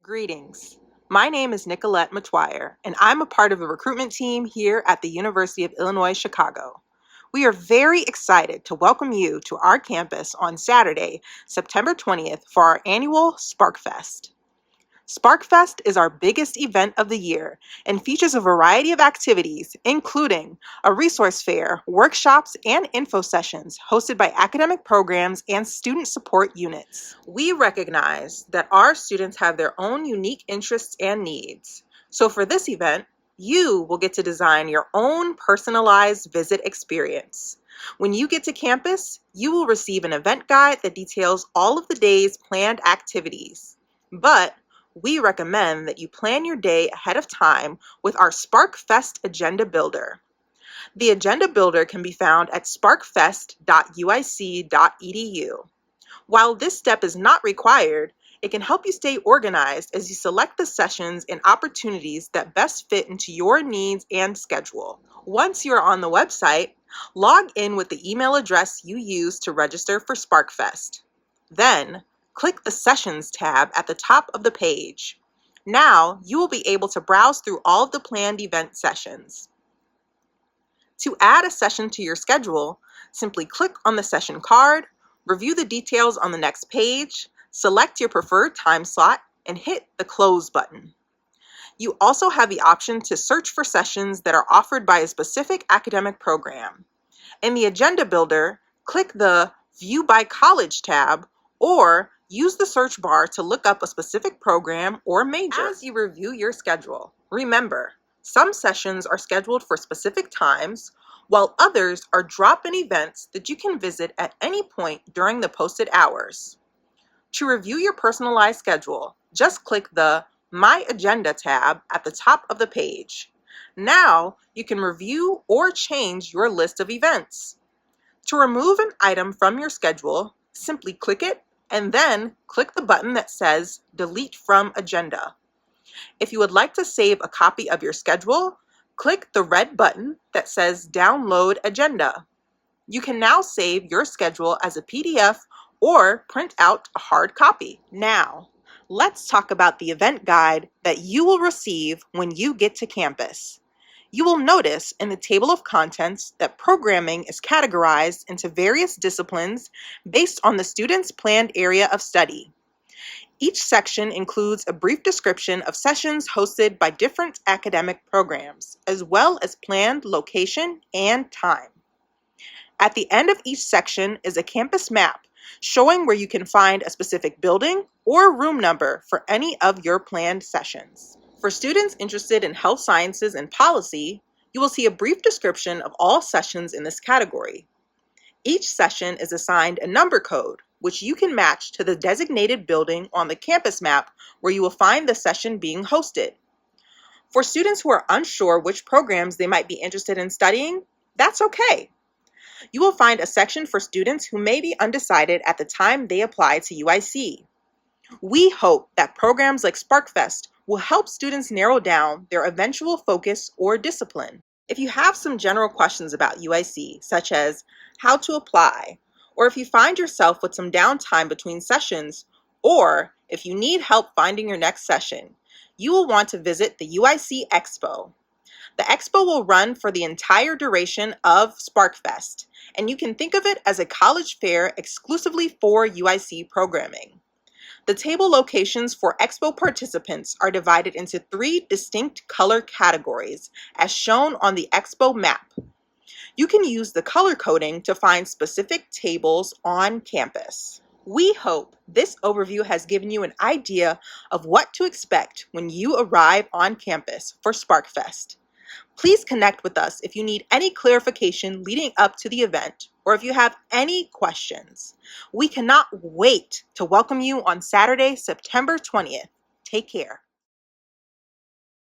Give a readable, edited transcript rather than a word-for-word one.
Greetings. My name is Nicolette Matwire, and I'm a part of the recruitment team here at the University of Illinois, Chicago. We are very excited to welcome you to our campus on Saturday, September 20th for our annual SparkFest. SparkFest is our biggest event of the year and features a variety of activities, including a resource fair, workshops, and info sessions hosted by academic programs and student support units. We recognize that our students have their own unique interests and needs. So for this event, you will get to design your own personalized visit experience. When you get to campus, you will receive an event guide that details all of the day's planned activities. But we recommend that you plan your day ahead of time with our SparkFest Agenda Builder. The Agenda Builder can be found at sparkfest.uic.edu. While this step is not required, it can help you stay organized as you select the sessions and opportunities that best fit into your needs and schedule. Once you are on the website, log in with the email address you used to register for SparkFest. Then, click the Sessions tab at the top of the page. Now, you will be able to browse through all of the planned event sessions. To add a session to your schedule, simply click on the session card, review the details on the next page, select your preferred time slot, and hit the Close button. You also have the option to search for sessions that are offered by a specific academic program. In the Agenda Builder, click the View by College tab or use the search bar to look up a specific program or major. As you review your schedule, remember, some sessions are scheduled for specific times, while others are drop-in events that you can visit at any point during the posted hours. To review your personalized schedule, just click the My Agenda tab at the top of the page. Now, you can review or change your list of events. To remove an item from your schedule, simply click it and then click the button that says Delete from Agenda. If you would like to save a copy of your schedule, click the red button that says Download Agenda. You can now save your schedule as a PDF or print out a hard copy. Now, let's talk about the event guide that you will receive when you get to campus. You will notice in the table of contents that programming is categorized into various disciplines based on the student's planned area of study. Each section includes a brief description of sessions hosted by different academic programs, as well as planned location and time. At the end of each section is a campus map showing where you can find a specific building or room number for any of your planned sessions. For students interested in health sciences and policy, you will see a brief description of all sessions in this category. Each session is assigned a number code, which you can match to the designated building on the campus map where you will find the session being hosted. For students who are unsure which programs they might be interested in studying, that's okay. You will find a section for students who may be undecided at the time they apply to UIC. We hope that programs like SparkFest will help students narrow down their eventual focus or discipline. If you have some general questions about UIC, such as how to apply, or if you find yourself with some downtime between sessions, or if you need help finding your next session, you will want to visit the UIC Expo. The Expo will run for the entire duration of SparkFest, and you can think of it as a college fair exclusively for UIC programming. The table locations for Expo participants are divided into 3 distinct color categories, as shown on the Expo map. You can use the color coding to find specific tables on campus. We hope this overview has given you an idea of what to expect when you arrive on campus for SparkFest. Please connect with us if you need any clarification leading up to the event or if you have any questions. We cannot wait to welcome you on Saturday, September 20th. Take care.